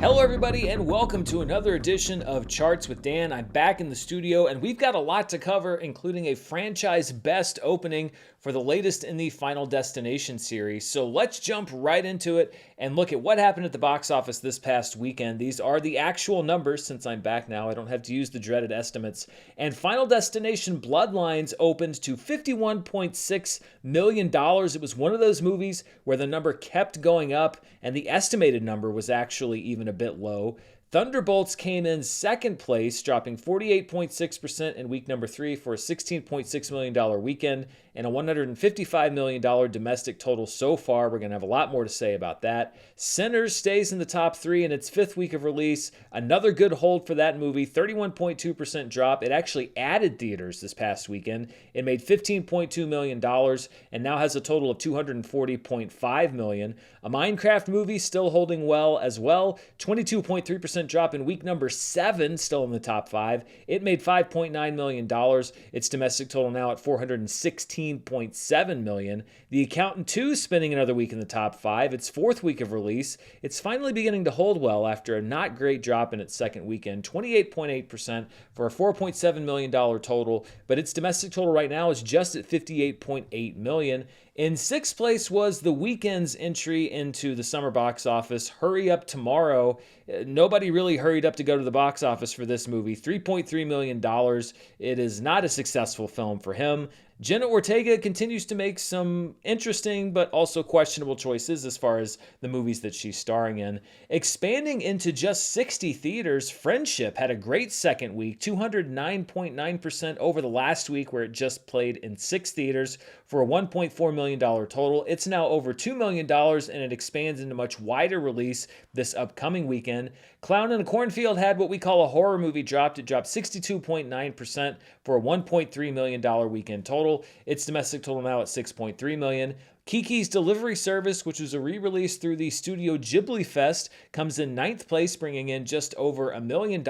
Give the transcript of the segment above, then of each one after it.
Hello, everybody, and welcome to another edition of Charts with Dan. I'm back in the studio, and we've got a lot to cover, including a franchise best opening for the latest in the Final Destination series. So let's jump right into it and look at what happened at the box office this past weekend. These are the actual numbers. Since I'm back now, I don't have to use the dreaded estimates. And Final Destination Bloodlines opened to $51.6 million. It was one of those movies where the number kept going up, and the estimated number was actually even a bit low. Thunderbolts came in second place, dropping 48.6% in week number 3 for a $16.6 million weekend and a $155 million domestic total so far. We're going to have a lot more to say about that. Sinners stays in the top 3 in its 5th week of release. Another good hold for that movie, 31.2% drop. It actually added theaters this past weekend. It made $15.2 million and now has a total of $240.5 million. A Minecraft movie still holding well as well, 22.3% drop in week number 7, still in the top 5. It made $5.9 million. Its domestic total now at $416.7 million. The Accountant 2 spending another week in the top 5. Its 4th week of release. It's finally beginning to hold well after a not great drop in its second weekend, 28.8% for a $4.7 million total, but its domestic total right now is just at $58.8 million. In 6th place was the weekend's entry into the summer box office, Hurry Up Tomorrow. Nobody really hurried up to go to the box office for this movie, $3.3 million. It is not a successful film for him. Jenna Ortega continues to make some interesting but also questionable choices as far as the movies that she's starring in. Expanding into just 60 theaters, Friendship had a great second week, 209.9% over the last week where it just played in 6 theaters for a $1.4 million total. It's now over $2 million and it expands into much wider release this upcoming weekend. Clown in a Cornfield had what we call a horror movie dropped. It dropped 62.9% for a $1.3 million weekend total. Its domestic total now at $6.3 million. Kiki's Delivery Service, which was a re-release through the Studio Ghibli Fest, comes in 9th place, bringing in just over $1 million.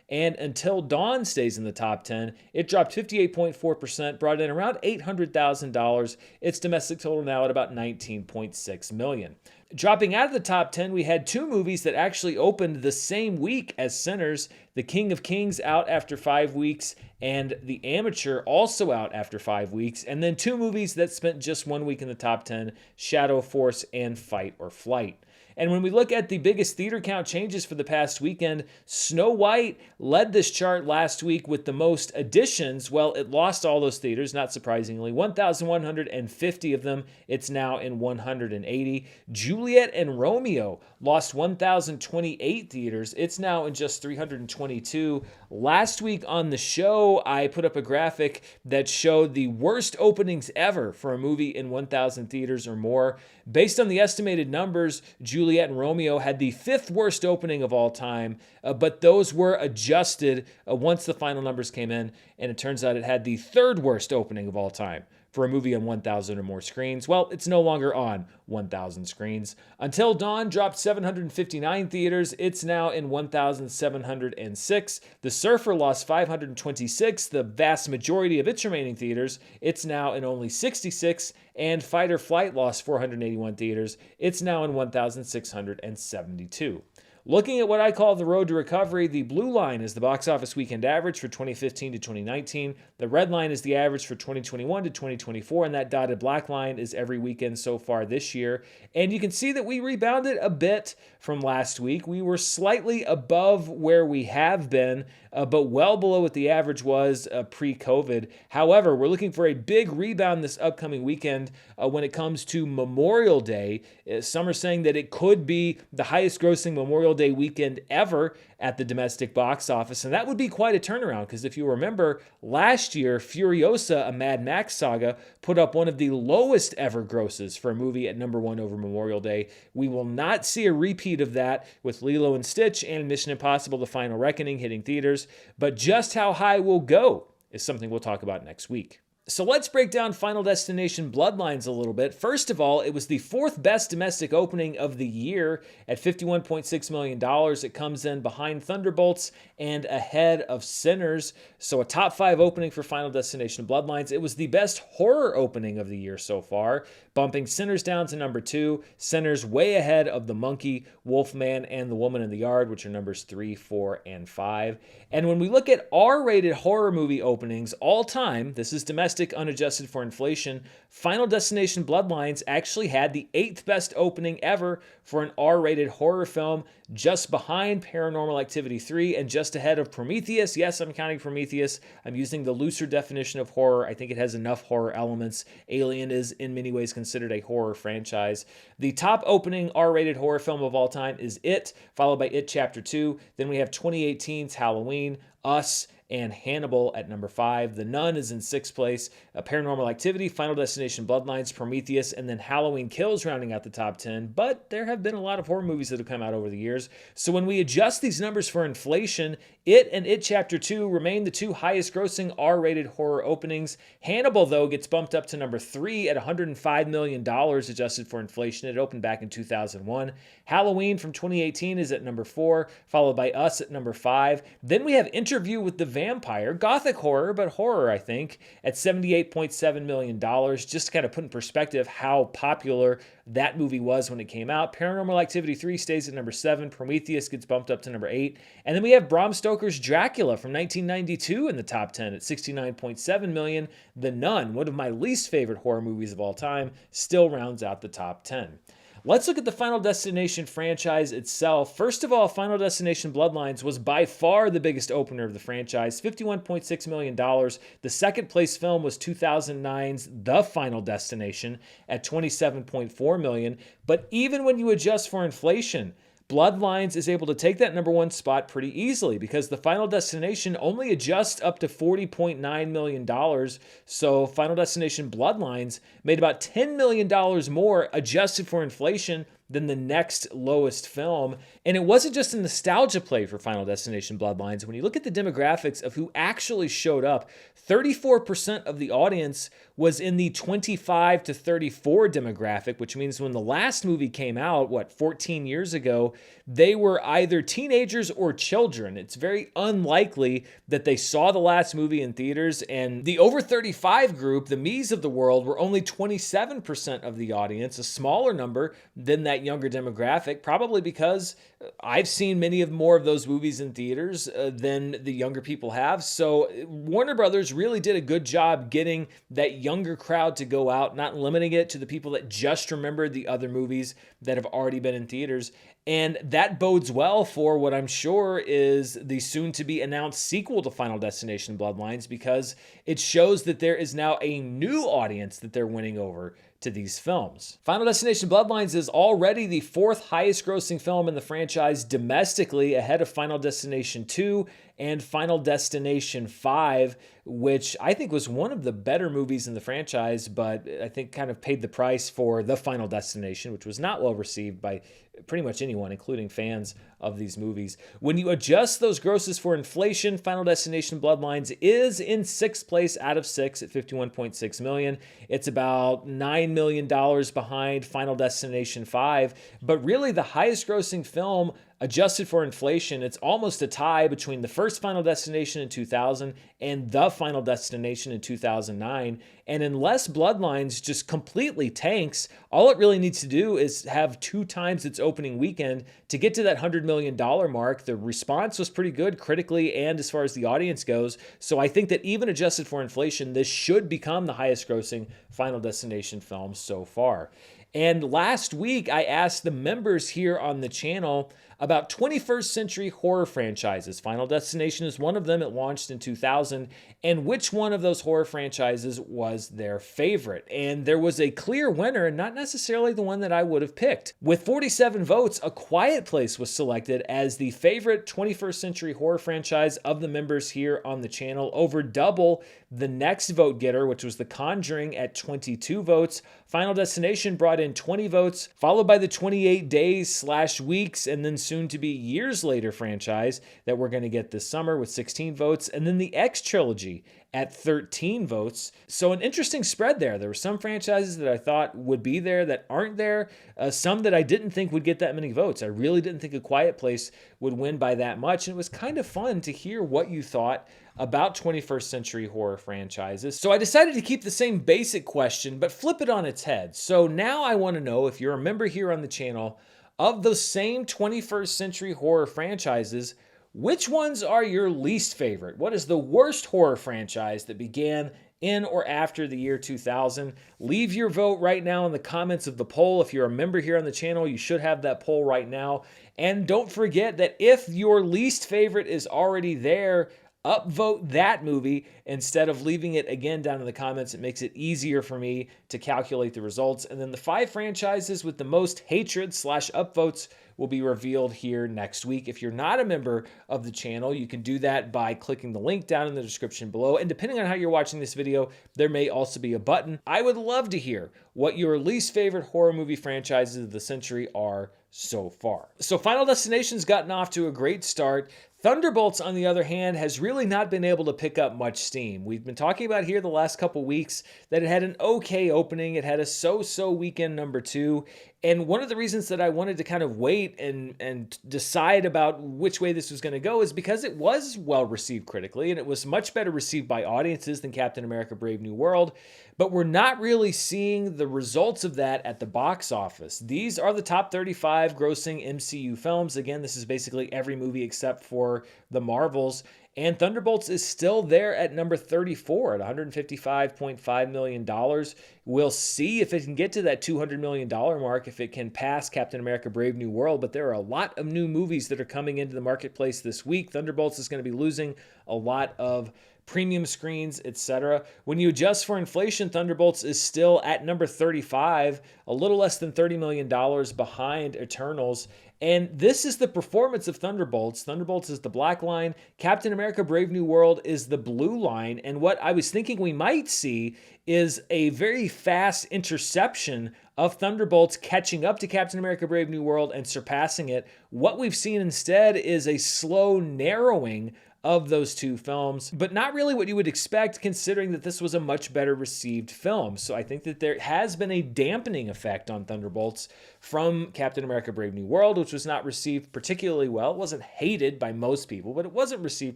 And Until Dawn stays in the top 10. It dropped 58.4%, brought in around $800,000. Its domestic total now at about $19.6 million. Dropping out of the top 10, we had 2 movies that actually opened the same week as Sinners. The King of Kings out after 5 weeks, and The Amateur also out after 5 weeks. And then 2 movies that spent just 1 week in the top 10, Shadow Force and Fight or Flight. And when we look at the biggest theater count changes for the past weekend, Snow White led this chart last week with the most additions. Well, it lost all those theaters, not surprisingly. 1,150 of them. It's now in 180. Juliet and Romeo lost 1,028 theaters. It's now in just 322. Last week on the show, I put up a graphic that showed the worst openings ever for a movie in 1,000 theaters or more. Based on the estimated numbers, Juliet and Romeo had the 5th worst opening of all time, but those were adjusted once the final numbers came in, and it turns out it had the 3rd worst opening of all time for a movie on 1,000 or more screens. Well, it's no longer on 1,000 screens. Until Dawn dropped 759 theaters. It's now in 1,706. The Surfer lost 526, the vast majority of its remaining theaters. It's now in only 66. And Fight or Flight lost 481 theaters. It's now in 1,672. Looking at what I call the road to recovery, the blue line is the box office weekend average for 2015 to 2019. The red line is the average for 2021 to 2024, and that dotted black line is every weekend so far this year. And you can see that we rebounded a bit from last week. We were slightly above where we have been, but well below what the average was pre-COVID. However, we're looking for a big rebound this upcoming weekend when it comes to Memorial Day. Some are saying that it could be the highest grossing Memorial Day weekend ever at the domestic box office, and that would be quite a turnaround because if you remember, last year, Furiosa, a Mad Max saga, put up one of the lowest ever grosses for a movie at number 1 over Memorial Day. We will not see a repeat of that with Lilo and Stitch and Mission Impossible: The Final Reckoning hitting theaters, but just how high we'll go is something we'll talk about next week. So let's break down Final Destination Bloodlines a little bit. First of all, it was the fourth best domestic opening of the year at $51.6 million. It comes in behind Thunderbolts and ahead of Sinners. So a top 5 opening for Final Destination Bloodlines. It was the best horror opening of the year so far, bumping Sinners down to number 2. Sinners way ahead of The Monkey, Wolfman, and The Woman in the Yard, which are numbers 3, 4, and 5. And when we look at R-rated horror movie openings all time, this is domestic unadjusted for inflation, Final Destination Bloodlines actually had the 8th best opening ever for an R-rated horror film, just behind Paranormal Activity 3 and just ahead of Prometheus. Yes, I'm counting Prometheus. I'm using the looser definition of horror. I think it has enough horror elements. Alien is in many ways considered a horror franchise. The top opening R-rated horror film of all time is It, followed by It Chapter 2. Then we have 2018's Halloween, Us, and Hannibal at number 5. The Nun is in 6th place. Paranormal Activity, Final Destination Bloodlines, Prometheus, and then Halloween Kills rounding out the top 10. But there have been a lot of horror movies that have come out over the years. So when we adjust these numbers for inflation, It and It Chapter 2 remain the 2 highest grossing R-rated horror openings. Hannibal, though, gets bumped up to number 3 at $105 million adjusted for inflation. It opened back in 2001. Halloween from 2018 is at number 4, followed by Us at number 5. Then we have Interview with the Vampire, gothic horror, but horror, I think, at $78.7 million. Just to kind of put in perspective how popular that movie was when it came out. Paranormal Activity 3 stays at number 7. Prometheus gets bumped up to number 8. And then we have Bram Stoker's Dracula from 1992 in the top 10 at $69.7 million. The Nun, one of my least favorite horror movies of all time, still rounds out the top 10. Let's look at the Final Destination franchise itself. First of all, Final Destination Bloodlines was by far the biggest opener of the franchise, $51.6 million. The second place film was 2009's The Final Destination at $27.4 million. But even when you adjust for inflation, Bloodlines is able to take that number 1 spot pretty easily because the Final Destination only adjusts up to $40.9 million. So Final Destination Bloodlines made about $10 million more adjusted for inflation than the next lowest film. And it wasn't just a nostalgia play for Final Destination Bloodlines. When you look at the demographics of who actually showed up, 34% of the audience was in the 25 to 34 demographic, which means when the last movie came out, 14 years ago, they were either teenagers or children. It's very unlikely that they saw the last movie in theaters, and the over 35 group, the me's of the world, were only 27% of the audience, a smaller number than that younger demographic, probably because I've seen more of those movies in theaters than the younger people have. So Warner Brothers really did a good job getting that younger crowd to go out, not limiting it to the people that just remembered the other movies that have already been in theaters. And that bodes well for what I'm sure is the soon-to-be announced sequel to Final Destination Bloodlines, because it shows that there is now a new audience that they're winning over to these films. Final Destination Bloodlines is already the 4th highest grossing film in the franchise domestically, ahead of Final Destination 2 and Final Destination 5, which I think was one of the better movies in the franchise, but I think kind of paid the price for The Final Destination, which was not well received by pretty much anyone, including fans of these movies. When you adjust those grosses for inflation, Final Destination Bloodlines is in 6th place out of 6 at $51.6 million. It's about $9 million behind Final Destination 5, but really the highest grossing film adjusted for inflation. It's almost a tie between the first Final Destination in 2000 and The Final Destination in 2009. And unless Bloodlines just completely tanks, all it really needs to do is have 2 times its opening weekend to get to that $100 million mark. The response was pretty good critically and as far as the audience goes. So I think that even adjusted for inflation, this should become the highest grossing Final Destination film so far. And last week, I asked the members here on the channel about 21st century horror franchises. Final Destination is one of them. It launched in 2000. And which one of those horror franchises was their favorite? And there was a clear winner, not necessarily the one that I would have picked. With 47 votes, A Quiet Place was selected as the favorite 21st century horror franchise of the members here on the channel, over double the next vote getter, which was The Conjuring at 22 votes. Final Destination brought in 20 votes, followed by the 28 days/weeks and then soon to be years later franchise that we're going to get this summer with 16 votes. And then the X Trilogy at 13 votes. So an interesting spread there. There were some franchises that I thought would be there that aren't there. Some that I didn't think would get that many votes. I really didn't think A Quiet Place would win by that much. And it was kind of fun to hear what you thought about 21st century horror franchises. So I decided to keep the same basic question, but flip it on its head. So now I want to know, if you're a member here on the channel, of those same 21st century horror franchises, which ones are your least favorite? What is the worst horror franchise that began in or after the year 2000? Leave your vote right now in the comments of the poll. If you're a member here on the channel, you should have that poll right now. And don't forget that if your least favorite is already there, upvote that movie instead of leaving it again down in the comments. It makes it easier for me to calculate the results. And then the 5 franchises with the most hatred / upvotes will be revealed here next week. If you're not a member of the channel, you can do that by clicking the link down in the description below. And depending on how you're watching this video, there may also be a button. I would love to hear what your least favorite horror movie franchises of the century are so far. So Final Destination's gotten off to a great start. Thunderbolts, on the other hand, has really not been able to pick up much steam. We've been talking about here the last couple weeks that it had an okay opening. It had a so-so weekend number 2. And one of the reasons that I wanted to kind of wait and decide about which way this was going to go is because it was well received critically, and it was much better received by audiences than Captain America: Brave New World. But we're not really seeing the results of that at the box office. These are the top 35 grossing MCU films. Again, this is basically every movie except for the Marvels. And Thunderbolts is still there at number 34 at $155.5 million. We'll see if it can get to that $200 million mark, if it can pass Captain America: Brave New World. But there are a lot of new movies that are coming into the marketplace this week. Thunderbolts is going to be losing a lot of premium screens, etc. When you adjust for inflation, Thunderbolts is still at number 35, a little less than $30 million behind Eternals. And this is the performance of Thunderbolts. Thunderbolts is the black line. Captain America: Brave New World is the blue line. And what I was thinking we might see is a very fast interception of Thunderbolts catching up to Captain America: Brave New World and surpassing it. What we've seen instead is a slow narrowing of those two films, but not really what you would expect considering that this was a much better received film. So I think that there has been a dampening effect on Thunderbolts from Captain America: Brave New World, which was not received particularly well. It wasn't hated by most people, but it wasn't received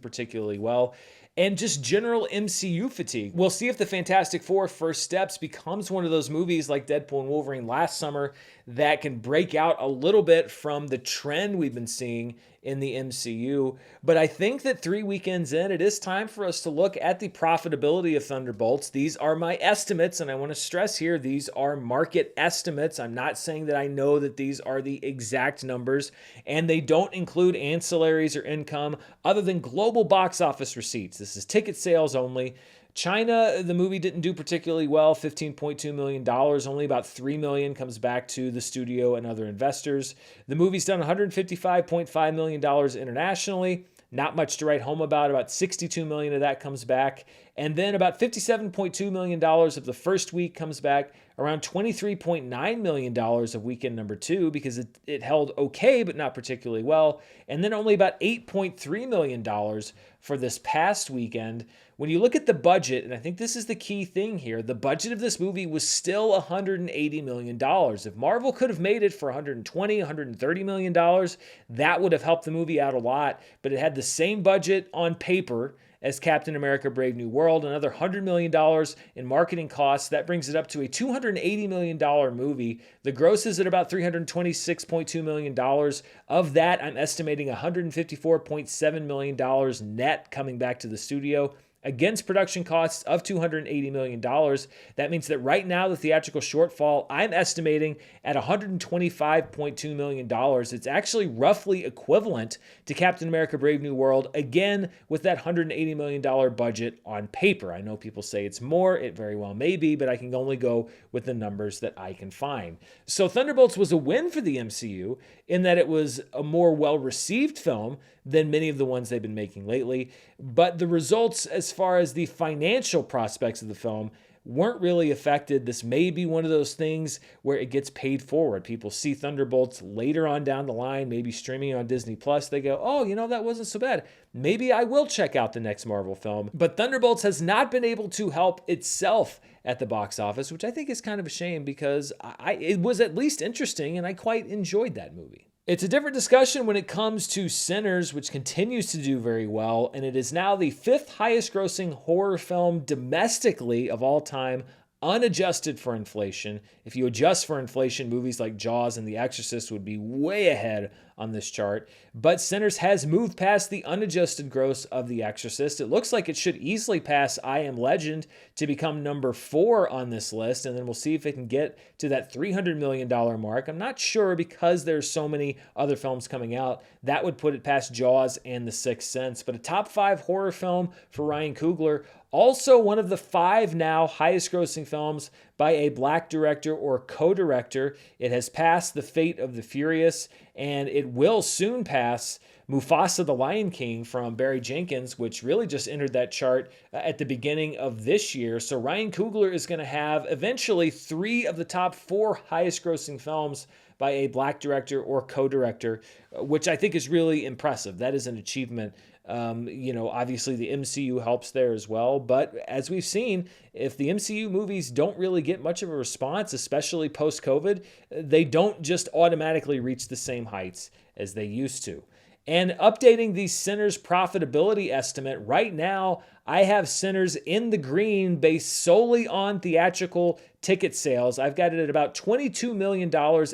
particularly well. And just general MCU fatigue. We'll see if the Fantastic Four: First Steps becomes one of those movies like Deadpool and Wolverine last summer that can break out a little bit from the trend we've been seeing in the MCU. But I think that 3 weekends in, it is time for us to look at the profitability of Thunderbolts. These are my estimates, and I want to stress here, these are market estimates. I'm not saying that I know that these are the exact numbers, and they don't include ancillaries or income other than global box office receipts. This is ticket sales only. China, the movie didn't do particularly well, $15.2 million. Only about $3 million comes back to the studio and other investors. The movie's done $155.5 million internationally. Not much to write home about. About $62 million of that comes back. And then about $57.2 million of the first week comes back. Around $23.9 million of weekend number 2 because it held okay, but not particularly well. And then only about $8.3 million for this past weekend. When you look at the budget, and I think this is the key thing here, the budget of this movie was still $180 million. If Marvel could have made it for $120, $130 million, that would have helped the movie out a lot. But it had the same budget on paper as Captain America: Brave New World, another $100 million in marketing costs. That brings it up to a $280 million movie. The gross is at about $326.2 million. Of that, I'm estimating $154.7 million net coming back to the studio, against production costs of $280 million. That means that right now the theatrical shortfall, I'm estimating at $125.2 million. It's actually roughly equivalent to Captain America: Brave New World, again, with that $180 million budget on paper. I know people say it's more, it very well may be, but I can only go with the numbers that I can find. So Thunderbolts was a win for the MCU in that it was a more well-received film than many of the ones they've been making lately. But the results as far as the financial prospects of the film weren't really affected. This may be one of those things where it gets paid forward. People see Thunderbolts later on down the line, maybe streaming on Disney Plus. They go, oh, that wasn't so bad. Maybe I will check out the next Marvel film. But Thunderbolts has not been able to help itself at the box office, which I think is kind of a shame because it was at least interesting and I quite enjoyed that movie. It's a different discussion when it comes to Sinners, which continues to do very well, and it is now the 5th highest grossing horror film domestically of all time, unadjusted for inflation. If you adjust for inflation, movies like Jaws and The Exorcist would be way ahead on this chart. But Sinners has moved past the unadjusted gross of The Exorcist. It looks like it should easily pass I Am Legend to become number 4 on this list, and then we'll see if it can get to that $300 million mark. I'm not sure because there's so many other films coming out. That would put it past Jaws and The Sixth Sense. But a top 5 horror film for Ryan Coogler. Also, one of the 5 now highest grossing films by a black director or co-director. It has passed The Fate of the Furious, and it will soon pass Mufasa the Lion King from Barry Jenkins, which really just entered that chart at the beginning of this year. So Ryan Coogler is going to have eventually 3 of the top 4 highest grossing films by a black director or co-director, which I think is really impressive. That is an achievement. Obviously the MCU helps there as well. But as we've seen, if the MCU movies don't really get much of a response, especially post-COVID, they don't just automatically reach the same heights as they used to. And updating the Sinners profitability estimate, right now I have Sinners in the green based solely on theatrical ticket sales. I've got it at about $22 million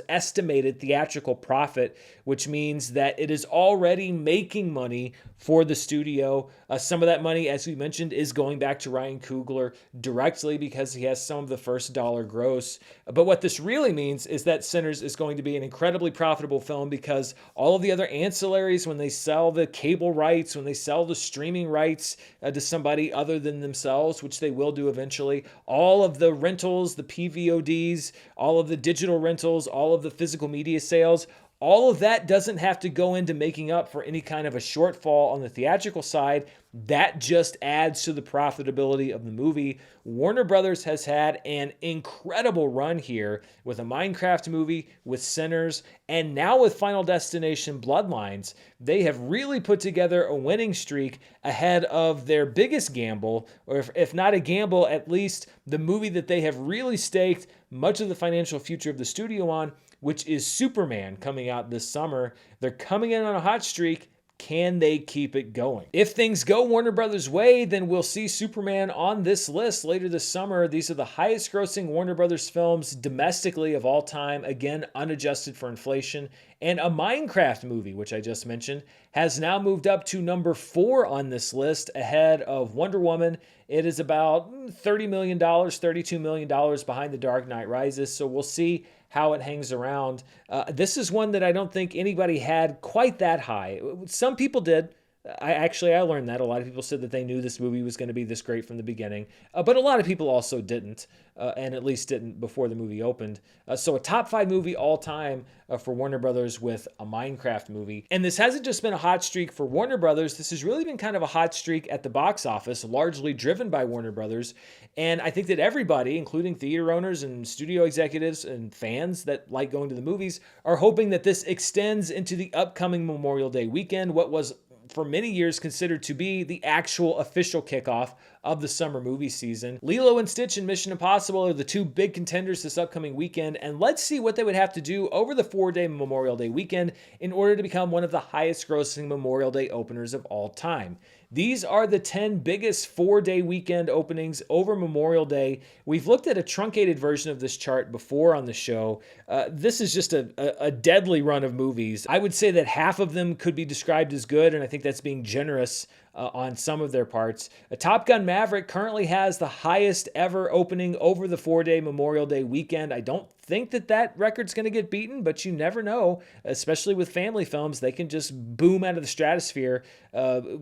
estimated theatrical profit, which means that it is already making money for the studio. Some of that money, as we mentioned, is going back to Ryan Coogler directly because he has some of the first dollar gross. But what this really means is that Sinners is going to be an incredibly profitable film because all of the other ancillaries, when they sell the cable rights, when they sell the streaming rights to somebody other than themselves, which they will do eventually, all of the rentals, the PVODs, all of the digital rentals, all of the physical media sales, all of that doesn't have to go into making up for any kind of a shortfall on the theatrical side. That just adds to the profitability of the movie. Warner Brothers has had an incredible run here with a Minecraft movie, with Sinners, and now with Final Destination Bloodlines. They have really put together a winning streak ahead of their biggest gamble, or if not a gamble, at least the movie that they have really staked much of the financial future of the studio on, which is Superman, coming out this summer. They're coming in on a hot streak. Can they keep it going? If things go Warner Brothers' way, then we'll see Superman on this list later this summer. These are the highest grossing Warner Brothers films domestically of all time, again, unadjusted for inflation. And a Minecraft movie, which I just mentioned, has now moved up to number 4 on this list, ahead of Wonder Woman. It is about $30 million, $32 million behind The Dark Knight Rises, so we'll see how it hangs around. This is one that I don't think anybody had quite that high. Some people did. I learned that. A lot of people said that they knew this movie was going to be this great from the beginning, but a lot of people also didn't, and at least didn't before the movie opened. So a top 5 movie all time for Warner Brothers with a Minecraft movie. And this hasn't just been a hot streak for Warner Brothers. This has really been kind of a hot streak at the box office, largely driven by Warner Brothers. And I think that everybody, including theater owners and studio executives and fans that like going to the movies, are hoping that this extends into the upcoming Memorial Day weekend, what was for many years considered to be the actual official kickoff of the summer movie season. Lilo and Stitch and Mission Impossible are the 2 big contenders this upcoming weekend, and let's see what they would have to do over the 4-day Memorial Day weekend in order to become one of the highest grossing Memorial Day openers of all time. These are the 10 biggest 4-day weekend openings over Memorial Day. We've looked at a truncated version of this chart before on the show. This is just a deadly run of movies. I would say that half of them could be described as good, and I think that's being generous on some of their parts. Top Gun Maverick currently has the highest ever opening over the 4-day Memorial Day weekend. I don't think that record's going to get beaten, but you never know, especially with family films. They can just boom out of the stratosphere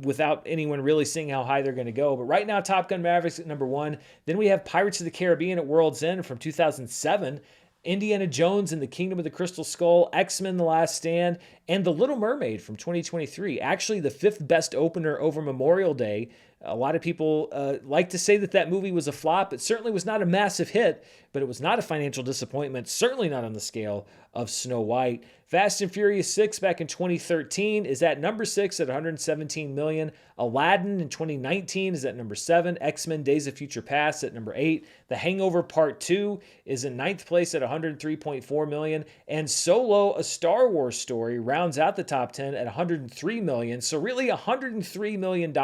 without anyone really seeing how high they're going to go. But right now, Top Gun Maverick's at number 1. Then we have Pirates of the Caribbean at World's End from 2007. Indiana Jones and the Kingdom of the Crystal Skull, X-Men The Last Stand, and The Little Mermaid from 2023. Actually, the 5th best opener over Memorial Day A lot of people like to say that that movie was a flop. It certainly was not a massive hit, but it was not a financial disappointment, certainly not on the scale of Snow White. Fast and Furious 6 back in 2013 is at number 6 at 117 million. Aladdin in 2019 is at number 7. X-Men Days of Future Past at number 8. The Hangover Part 2 is in 9th place at 103.4 million. And Solo, A Star Wars Story, rounds out the top 10 at 103 million. So really $103 million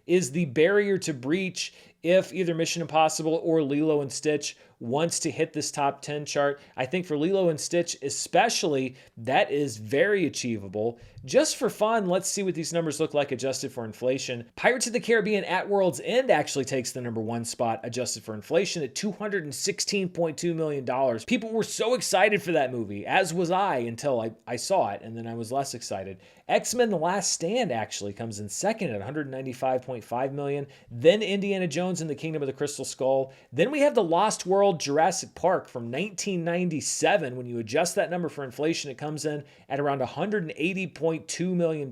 is the barrier to breach if either Mission Impossible or Lilo and Stitch wants to hit this top 10 chart. I think for Lilo and Stitch especially, that is very achievable. Just for fun, let's see what these numbers look like adjusted for inflation. Pirates of the Caribbean at World's End actually takes the number 1 spot adjusted for inflation at $216.2 million. People were so excited for that movie, as was I until I saw it, and then I was less excited. X-Men The Last Stand actually comes in second at $195.5 million. Then Indiana Jones and the Kingdom of the Crystal Skull. Then we have The Lost World Jurassic Park from 1997. When you adjust that number for inflation, it comes in at around $180.2 million.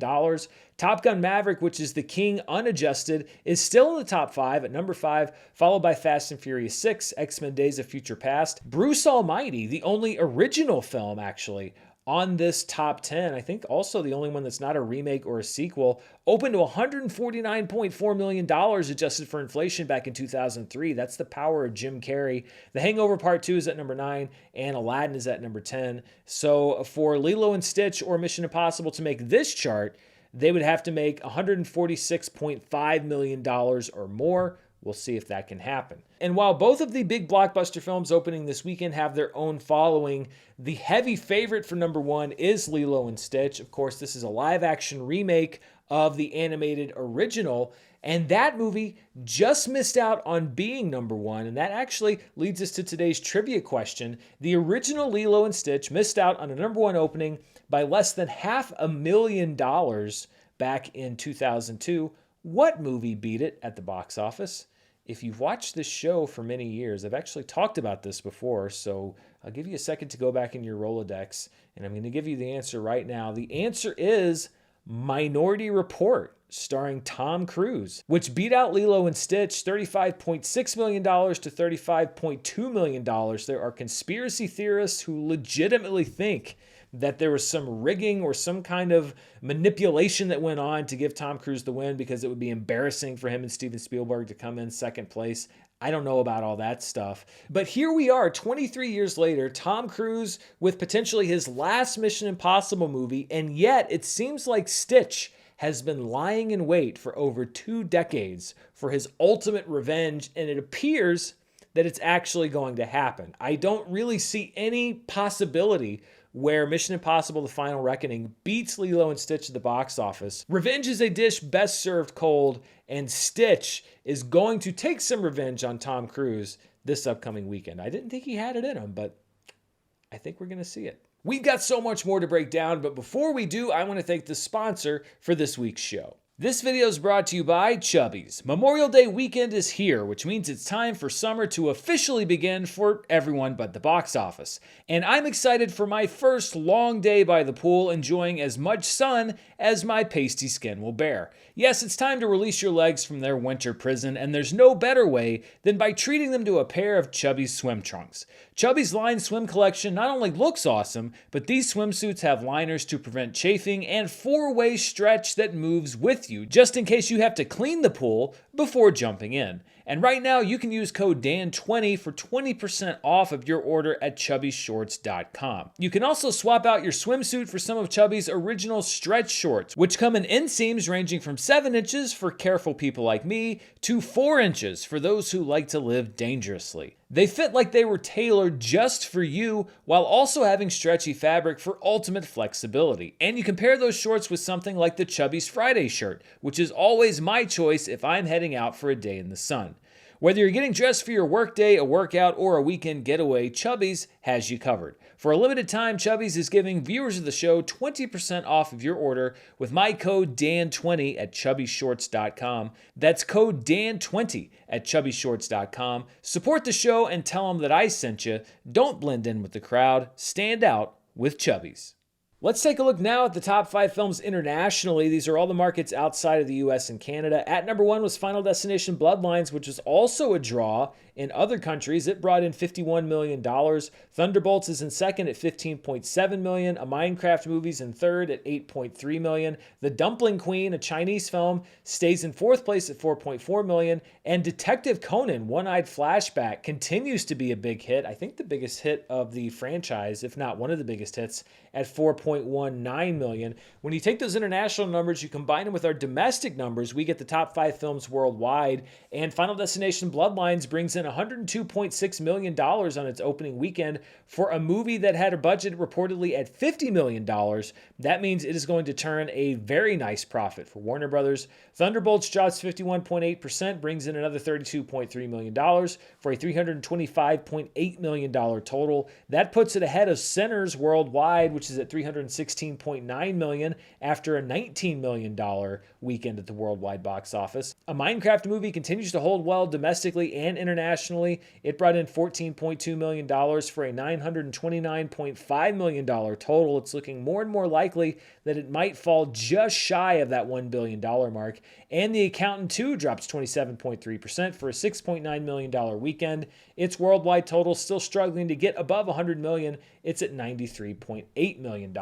Top Gun Maverick, which is the king unadjusted, is still in the top 5 at number 5, followed by Fast and Furious 6, X-Men Days of Future Past. Bruce Almighty, the only original film actually on this top 10, I think also the only one that's not a remake or a sequel, opened to $149.4 million adjusted for inflation back in 2003. That's the power of Jim Carrey. The Hangover Part 2 is at number 9, and Aladdin is at number 10. So for Lilo and Stitch or Mission Impossible to make this chart, they would have to make $146.5 million or more. We'll see if that can happen. And while both of the big blockbuster films opening this weekend have their own following, the heavy favorite for number 1 is Lilo and Stitch. Of course, this is a live-action remake of the animated original, and that movie just missed out on being number 1, and that actually leads us to today's trivia question. The original Lilo and Stitch missed out on a number 1 opening by less than $500,000 back in 2002. What movie beat it at the box office? If you've watched this show for many years, I've actually talked about this before, so I'll give you a second to go back in your Rolodex, and I'm going to give you the answer right now. The answer is Minority Report, starring Tom Cruise, which beat out Lilo and Stitch $35.6 million to $35.2 million. There are conspiracy theorists who legitimately think that there was some rigging or some kind of manipulation that went on to give Tom Cruise the win because it would be embarrassing for him and Steven Spielberg to come in second place. I don't know about all that stuff. But here we are, 23 years later, Tom Cruise with potentially his last Mission Impossible movie, and yet it seems like Stitch has been lying in wait for over 2 decades for his ultimate revenge, and it appears that it's actually going to happen. I don't really see any possibility where Mission Impossible: The Final Reckoning beats Lilo and Stitch at the box office. Revenge is a dish best served cold, and Stitch is going to take some revenge on Tom Cruise this upcoming weekend. I didn't think he had it in him, but I think we're going to see it. We've got so much more to break down, but before we do, I want to thank the sponsor for this week's show. This video is brought to you by Chubbies. Memorial Day weekend is here, which means it's time for summer to officially begin for everyone but the box office. And I'm excited for my first long day by the pool, enjoying as much sun as my pasty skin will bear. Yes, it's time to release your legs from their winter prison, and there's no better way than by treating them to a pair of Chubbies swim trunks. Chubbies Line Swim Collection not only looks awesome, but these swimsuits have liners to prevent chafing and 4-way stretch that moves with you, just in case you have to clean the pool before jumping in. And right now, you can use code DAN20 for 20% off of your order at chubbyshorts.com. You can also swap out your swimsuit for some of Chubby's original stretch shorts, which come in inseams ranging from 7 inches for careful people like me to 4 inches for those who like to live dangerously. They fit like they were tailored just for you while also having stretchy fabric for ultimate flexibility. And you can pair those shorts with something like the Chubby's Friday shirt, which is always my choice if I'm heading out for a day in the sun. Whether you're getting dressed for your workday, a workout, or a weekend getaway, Chubbies has you covered. For a limited time, Chubbies is giving viewers of the show 20% off of your order with my code DAN20 at chubbyshorts.com. That's code DAN20 at chubbyshorts.com. Support the show and tell them that I sent you. Don't blend in with the crowd. Stand out with Chubbies. Let's take a look now at the top 5 films internationally. These are all the markets outside of the US and Canada. At number 1 was Final Destination Bloodlines, which was also a draw in other countries. It brought in $51 million. Thunderbolts is in second at $15.7 million. A Minecraft Movie's in third at $8.3 million. The Dumpling Queen, a Chinese film, stays in fourth place at $4.4 million. And Detective Conan, One-Eyed Flashback, continues to be a big hit. I think the biggest hit of the franchise, if not one of the biggest hits, at $4.19 million. When you take those international numbers, you combine them with our domestic numbers, we get the top 5 films worldwide. And Final Destination Bloodlines brings in $102.6 million on its opening weekend for a movie that had a budget reportedly at $50 million. That means it is going to turn a very nice profit for Warner Brothers. Thunderbolts drops 51.8%, brings in another $32.3 million for a $325.8 million total. That puts it ahead of Sinners worldwide, which is at $316.9 million after a $19 million weekend at the worldwide box office. A Minecraft Movie continues to hold well domestically and internationally. It brought in $14.2 million for a $929.5 million total. It's looking more and more likely that it might fall just shy of that $1 billion mark. And The Accountant 2 drops 27.3% for a $6.9 million weekend. Its worldwide total still struggling to get above $100 million. It's at $93.8 million.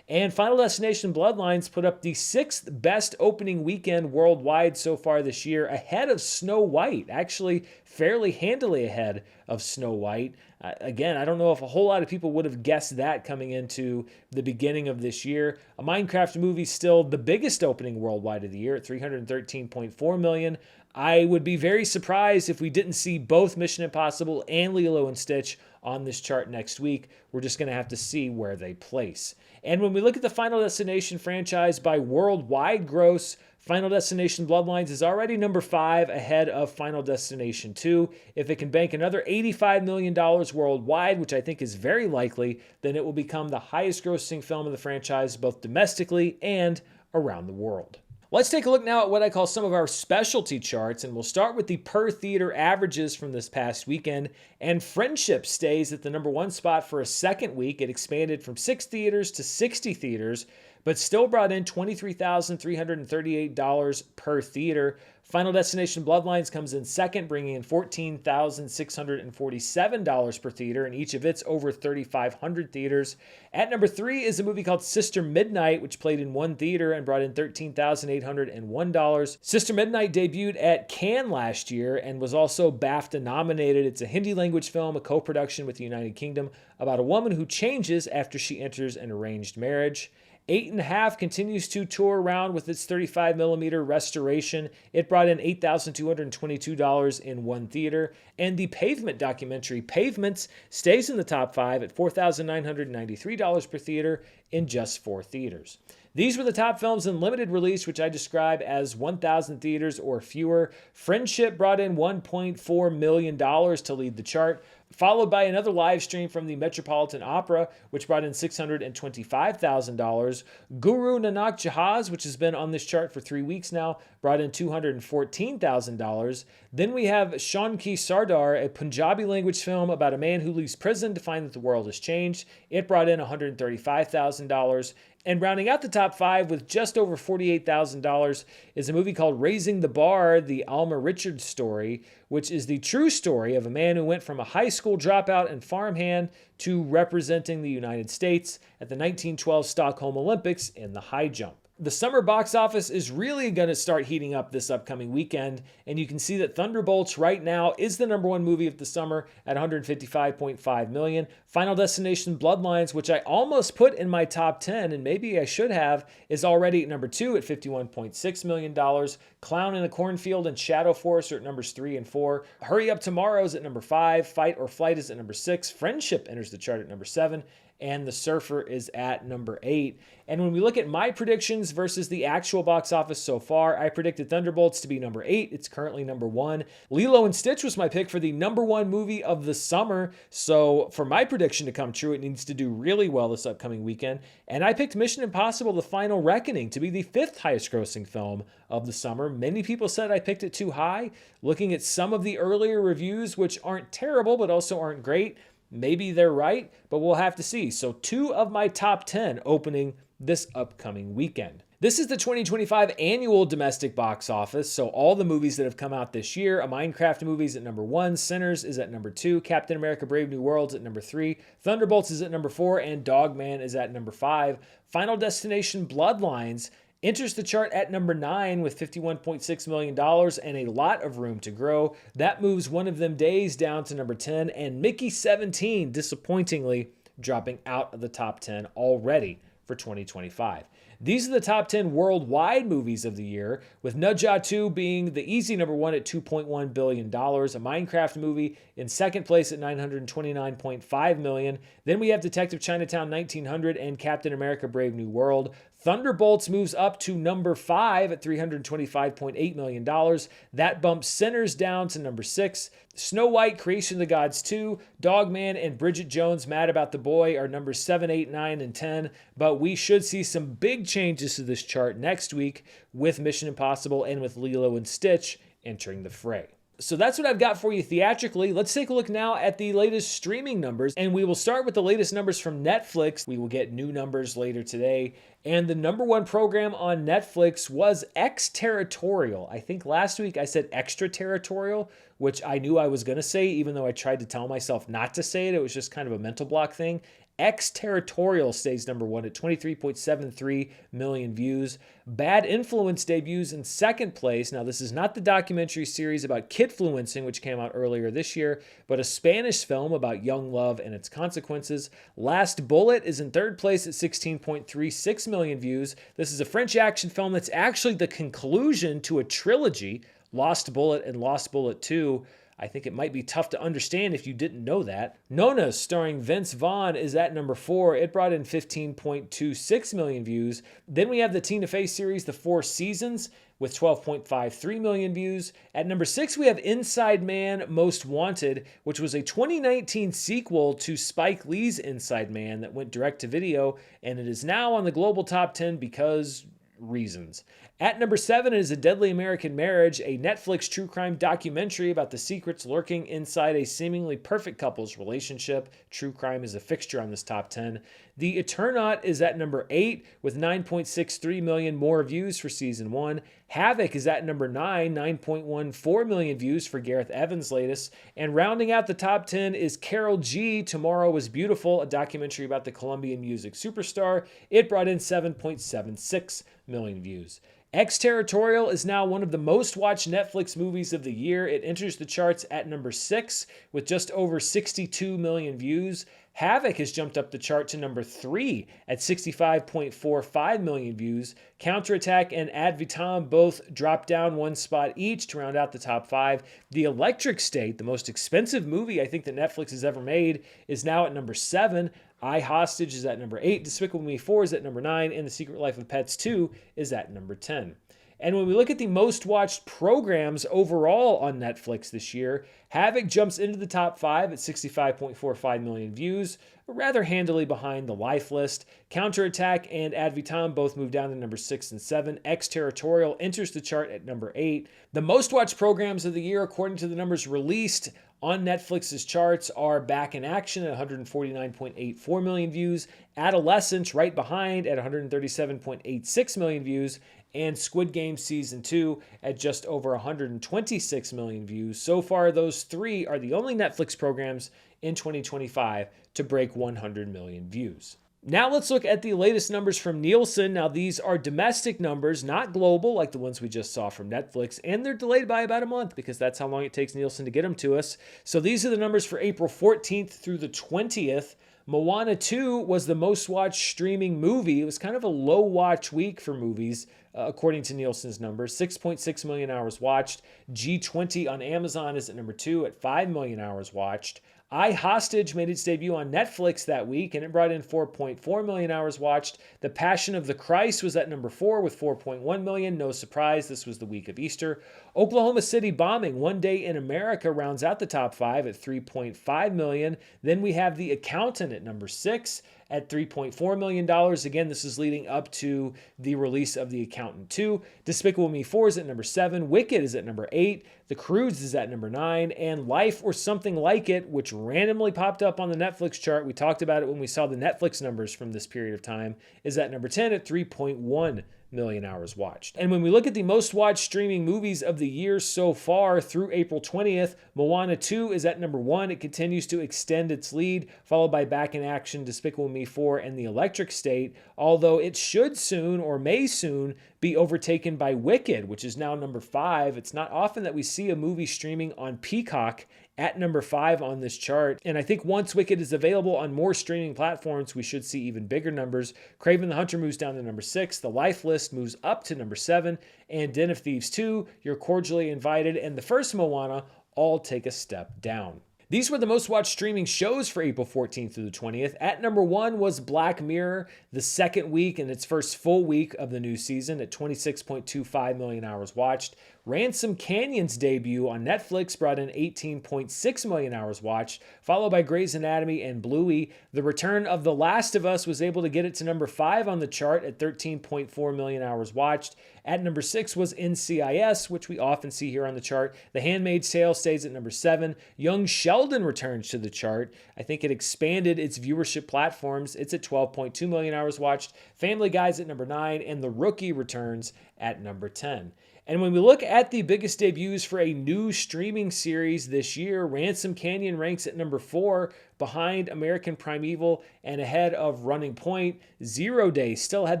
And Final Destination Bloodlines put up the 6th best opening weekend worldwide so far this year, ahead of Snow White, actually fairly handily ahead of Snow White. Again, I don't know if a whole lot of people would have guessed that coming into the beginning of this year. A Minecraft Movie still the biggest opening worldwide of the year at $313.4 million. I would be very surprised if we didn't see both Mission Impossible and Lilo and Stitch on this chart next week. We're just going to have to see where they place. And when we look at the Final Destination franchise by worldwide gross, Final Destination Bloodlines is already number 5 ahead of Final Destination 2. If it can bank another $85 million worldwide, which I think is very likely, then it will become the highest grossing film of the franchise both domestically and around the world. Let's take a look now at what I call some of our specialty charts, and we'll start with the per theater averages from this past weekend. And Friendship stays at the number 1 spot for a second week. It expanded from 6 theaters to 60 theaters, but still brought in $23,338 per theater. Final Destination Bloodlines comes in second, bringing in $14,647 per theater in each of its over 3,500 theaters. At number 3 is a movie called Sister Midnight, which played in 1 theater and brought in $13,801. Sister Midnight debuted at Cannes last year and was also BAFTA nominated. It's a Hindi language film, a co-production with the United Kingdom, about a woman who changes after she enters an arranged marriage. 8.5 continues to tour around with its 35mm restoration. It brought in $8,222 in 1 theater. And the Pavement documentary, Pavements, stays in the top 5 at $4,993 per theater in just 4 theaters. These were the top films in limited release, which I describe as 1,000 theaters or fewer. Friendship brought in $1.4 million to lead the chart, followed by another live stream from the Metropolitan Opera, which brought in $625,000. Guru Nanak Jahaz, which has been on this chart for 3 weeks now, brought in $214,000. Then we have Shaun-Ki Sardar, a Punjabi language film about a man who leaves prison to find that the world has changed. It brought in $135,000. And rounding out the top 5 with just over $48,000 is a movie called Raising the Bar, the Alma Richards story, which is the true story of a man who went from a high school dropout and farmhand to representing the United States at the 1912 Stockholm Olympics in the high jump. The summer box office is really going to start heating up this upcoming weekend, and you can see that Thunderbolts right now is the number 1 movie of the summer at $155.5 million. Final Destination Bloodlines, which I almost put in my top 10, and maybe I should have, is already at number 2 at $51.6 million. Clown in a Cornfield and Shadow Force are at numbers 3 and 4. Hurry Up Tomorrow is at number 5. Fight or Flight is at number 6. Friendship enters the chart at number 7. And The Surfer is at number 8. And when we look at my predictions versus the actual box office so far, I predicted Thunderbolts to be number 8. It's currently number 1. Lilo and Stitch was my pick for the number 1 movie of the summer. So for my prediction to come true, it needs to do really well this upcoming weekend. And I picked Mission Impossible: The Final Reckoning to be the 5th highest grossing film of the summer. Many people said I picked it too high. Looking at some of the earlier reviews, which aren't terrible but also aren't great, Maybe they're right, but we'll have to see. So 2 of my top 10 opening this upcoming weekend. This is the 2025 annual domestic box office, so all the movies that have come out this year. A Minecraft movie is at number 1, Sinners is at number 2, Captain America Brave New World is at number 3, Thunderbolts is at number 4, and Dogman is at number 5. Final Destination Bloodlines enters the chart at number 9 with $51.6 million and a lot of room to grow. That moves One of Them Days down to number 10, and Mickey 17 disappointingly dropping out of the top 10 already for 2025. These are the top 10 worldwide movies of the year, with Nudja 2 being the easy number 1 at $2.1 billion, a Minecraft movie in second place at $929.5 million. Then we have Detective Chinatown 1900 and Captain America Brave New World. Thunderbolts moves up to number 5 at $325.8 million. That bumps Sinners down to number 6. Snow White, Creation of the Gods 2, Dogman, and Bridget Jones' Mad About the Boy are numbers 7, 8, 9, and 10. But we should see some big changes to this chart next week with Mission Impossible and with Lilo and Stitch entering the fray. So that's what I've got for you theatrically. Let's take a look now at the latest streaming numbers, and we will start with the latest numbers from Netflix. We will get new numbers later today. And the number 1 program on Netflix was Exterritorial. I think last week I said extraterritorial, which I knew I was going to say, even though I tried to tell myself not to say it. It was just kind of a mental block thing. Exterritorial stays number 1 at 23.73 million views. Bad Influence debuts in second place. Now, this is not the documentary series about kidfluencing, which came out earlier this year, but a Spanish film about young love and its consequences. Last Bullet is in third place at 16.36 million views. This is a French action film that's actually the conclusion to a trilogy, Lost Bullet and Lost Bullet 2. I think it might be tough to understand if you didn't know that. Nona, starring Vince Vaughn, is at number 4. It brought in 15.26 million views. Then we have the Tina Fey series, The Four Seasons, with 12.53 million views. At number 6, we have Inside Man Most Wanted, which was a 2019 sequel to Spike Lee's Inside Man that went direct to video, and it is now on the global top 10 because reasons. At number 7 is A Deadly American Marriage, a Netflix true crime documentary about the secrets lurking inside a seemingly perfect couple's relationship. True crime is a fixture on this top 10. The Eternaut is at number 8 with 9.63 million more views for season 1. Havoc is at number 9, 9.14 million views for Gareth Evans' latest. And rounding out the top 10 is Carol G, Tomorrow Was Beautiful, a documentary about the Colombian music superstar. It brought in 7.76 million views. Exterritorial is now one of the most watched Netflix movies of the year. It enters the charts at number 6 with just over 62 million views. Havoc has jumped up the chart to number 3 at 65.45 million views. Counterattack and Ad Vitam both dropped down 1 spot each to round out the top 5. The Electric State, the most expensive movie I think that Netflix has ever made, is now at number 7. I Hostage is at number 8, Despicable Me 4 is at number 9, and The Secret Life of Pets 2 is at number 10. And when we look at the most watched programs overall on Netflix this year, Havoc jumps into the top 5 at 65.45 million views, rather handily behind the Life List. Counterattack and Ad Vitam both move down to number 6 and 7. Exterritorial enters the chart at number 8. The most watched programs of the year, according to the numbers released on Netflix's charts, are Back in Action at 149.84 million views, Adolescence right behind at 137.86 million views, and Squid Game Season 2 at just over 126 million views. So far, those 3 are the only Netflix programs in 2025 to break 100 million views. Now let's look at the latest numbers from Nielsen. Now these are domestic numbers, not global like the ones we just saw from Netflix, and they're delayed by about a month because that's how long it takes Nielsen to get them to us. So these are the numbers for April 14th through the 20th. Moana 2 was the most watched streaming movie. It was kind of a low watch week for movies, according to Nielsen's numbers. 6.6 million hours watched. G20 on Amazon is at number 2 at 5 million hours watched. I Hostage made its debut on Netflix that week, and it brought in 4.4 million hours watched. The Passion of the Christ was at number 4 with 4.1 million. No surprise, this was the week of Easter. Oklahoma City Bombing, One Day in America, rounds out the top 5 at 3.5 million. Then we have The Accountant at number 6 at $3.4 million. Again, this is leading up to the release of The Accountant 2. Despicable Me 4 is at number 7. Wicked is at number 8. The Croods is at number 9. And Life or Something Like It, which randomly popped up on the Netflix chart. We talked about it when we saw the Netflix numbers from this period of time, is at number 10 at 3.1 million hours watched. And when we look at the most watched streaming movies of the year so far through April 20th, Moana 2 is at number 1. It continues to extend its lead, followed by Back in Action, Despicable Me 4, and The Electric State, although it should soon or may soon be overtaken by Wicked, which is now number 5. It's not often that we see a movie streaming on Peacock at number 5 on this chart. And I think once Wicked is available on more streaming platforms, we should see even bigger numbers. Kraven the Hunter moves down to number 6. The Life List moves up to number 7. And Den of Thieves 2, You're Cordially Invited, and the first Moana all take a step down. These were the most watched streaming shows for April 14th through the 20th. At number 1 was Black Mirror, the second week in its first full week of the new season at 26.25 million hours watched. Ransom Canyon's debut on Netflix brought in 18.6 million hours watched, followed by Grey's Anatomy and Bluey. The return of The Last of Us was able to get it to number 5 on the chart at 13.4 million hours watched. At number 6 was NCIS, which we often see here on the chart. The Handmaid's Tale stays at number 7. Young Sheldon returns to the chart. I think it expanded its viewership platforms. It's at 12.2 million hours watched. Family Guy's at number 9, and The Rookie returns at number 10. And when we look at the biggest debuts for a new streaming series this year, Ransom Canyon ranks at number 4, behind American Primeval and ahead of Running Point. 0 Day still had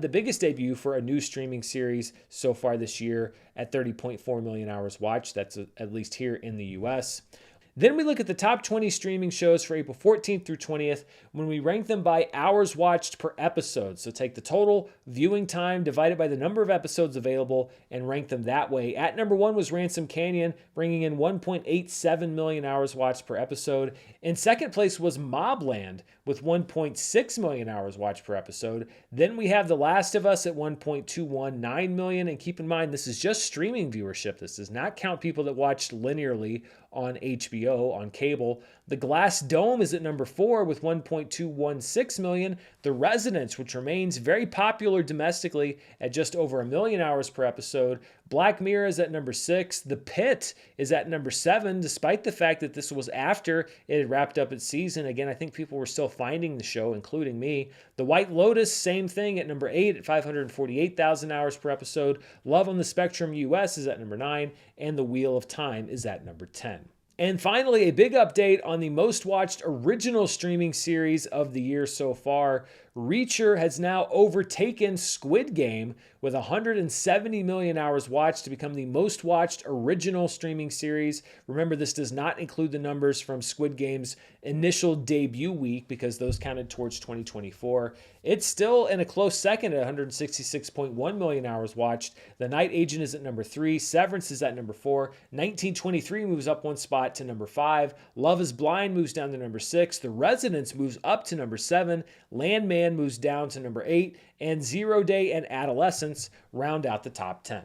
the biggest debut for a new streaming series so far this year at 30.4 million hours watched. That's at least here in the US. Then we look at the top 20 streaming shows for April 14th through 20th when we rank them by hours watched per episode. So take the total viewing time divided by the number of episodes available and rank them that way. At number 1 was Ransom Canyon, bringing in 1.87 million hours watched per episode. In second place was Mobland with 1.6 million hours watched per episode. Then we have The Last of Us at 1.219 million. And keep in mind, this is just streaming viewership. This does not count people that watched linearly on HBO, on cable. The Glass Dome is at number 4 with 1.216 million. The Residence, which remains very popular domestically at just over 1 million hours per episode. Black Mirror is at number 6. The Pit is at number 7, despite the fact that this was after it had wrapped up its season. Again, I think people were still finding the show, including me. The White Lotus, same thing, at number 8 at 548,000 hours per episode. Love on the Spectrum US is at number 9, and The Wheel of Time is at number 10. And finally, a big update on the most watched original streaming series of the year so far. Reacher has now overtaken Squid Game with 170 million hours watched to become the most watched original streaming series. Remember, this does not include the numbers from Squid Game's initial debut week because those counted towards 2024. It's still in a close second at 166.1 million hours watched. The Night Agent is at number 3. Severance is at number 4. 1923 moves up one spot to number 5. Love is Blind moves down to number 6. The Residence moves up to number 7. Landman moves down to number 8, and 0 Day and Adolescence round out the top 10.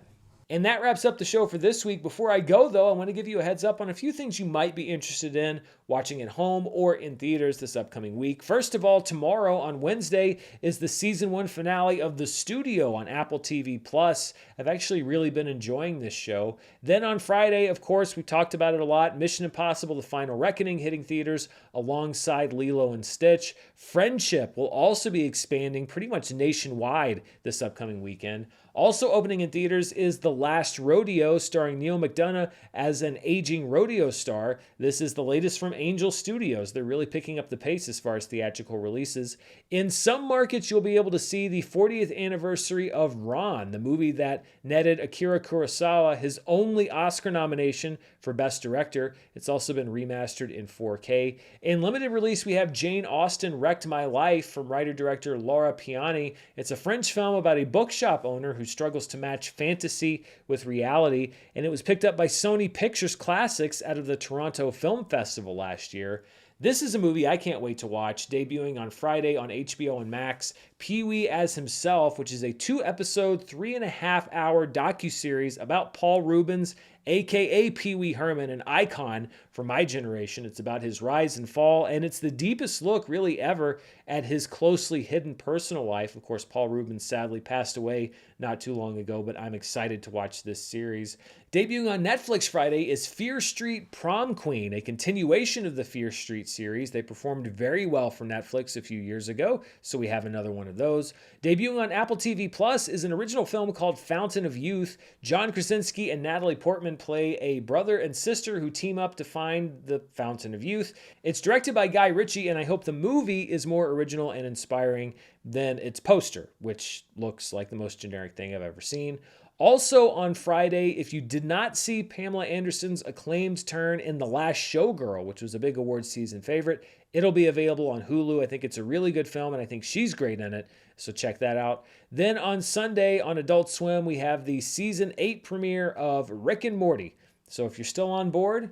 And that wraps up the show for this week. Before I go, though, I want to give you a heads up on a few things you might be interested in watching at home or in theaters this upcoming week. First of all, tomorrow on Wednesday is the season 1 finale of The Studio on Apple TV+. I've actually really been enjoying this show. Then on Friday, of course, we talked about it a lot, Mission Impossible: The Final Reckoning hitting theaters alongside Lilo and Stitch. Friendship will also be expanding pretty much nationwide this upcoming weekend. Also opening in theaters is The Last Rodeo, starring Neil McDonough as an aging rodeo star. This is the latest from Angel Studios. They're really picking up the pace as far as theatrical releases. In some markets, you'll be able to see the 40th anniversary of Ron, the movie that netted Akira Kurosawa his only Oscar nomination for Best Director. It's also been remastered in 4K. In limited release, we have Jane Austen Wrecked My Life from writer-director Laura Piani. It's a French film about a bookshop owner who struggles to match fantasy with reality, and it was picked up by Sony Pictures Classics out of the Toronto Film Festival last year. This is a movie I can't wait to watch, debuting on Friday on HBO and Max. Pee-wee as Himself, which is a 2-episode, 3.5-hour docuseries about Paul Rubens aka Pee Wee Herman, an icon for my generation. It's about his rise and fall, and it's the deepest look really ever at his closely hidden personal life. Of course, Paul Rubens sadly passed away not too long ago, but I'm excited to watch this series. Debuting on Netflix Friday is Fear Street Prom Queen, a continuation of the Fear Street series. They performed very well for Netflix a few years ago, so we have another one of those. Debuting on Apple TV Plus is an original film called Fountain of Youth. John Krasinski and Natalie Portman play a brother and sister who team up to find the Fountain of Youth. It's directed by Guy Ritchie, and I hope the movie is more original and inspiring than its poster, which looks like the most generic thing I've ever seen. Also on Friday, if you did not see Pamela Anderson's acclaimed turn in The Last Showgirl, which was a big awards season favorite, it'll be available on Hulu. I think it's a really good film, and I think she's great in it, so check that out. Then on Sunday on Adult Swim, we have the Season 8 premiere of Rick and Morty. So if you're still on board,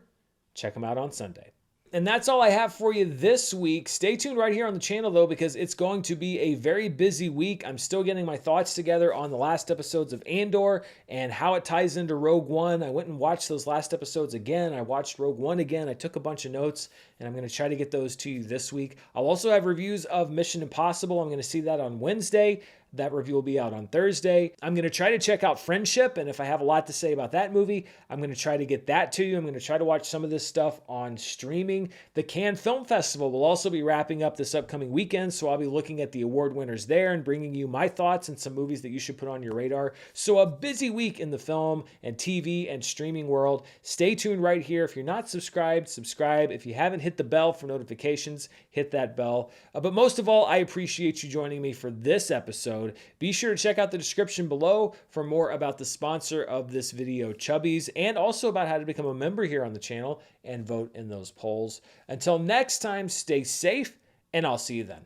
check them out on Sunday. And that's all I have for you this week. Stay tuned right here on the channel, though, because it's going to be a very busy week. I'm still getting my thoughts together on the last episodes of Andor and how it ties into Rogue One. I went and watched those last episodes again. I watched Rogue One again. I took a bunch of notes, and I'm going to try to get those to you this week. I'll also have reviews of Mission Impossible. I'm going to see that on Wednesday. That review will be out on Thursday. I'm going to try to check out Friendship, and if I have a lot to say about that movie, I'm going to try to get that to you. I'm going to try to watch some of this stuff on streaming. The Cannes Film Festival will also be wrapping up this upcoming weekend, so I'll be looking at the award winners there and bringing you my thoughts and some movies that you should put on your radar. So a busy week in the film and TV and streaming world. Stay tuned right here. If you're not subscribed, subscribe. If you haven't hit the bell for notifications, hit that bell. But most of all, I appreciate you joining me for this episode. Be sure to check out the description below for more about the sponsor of this video, Chubbies, and also about how to become a member here on the channel and vote in those polls. Until next time, stay safe, and I'll see you then.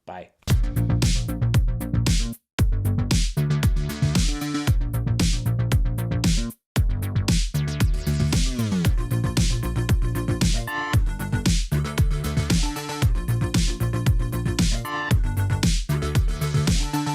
Bye.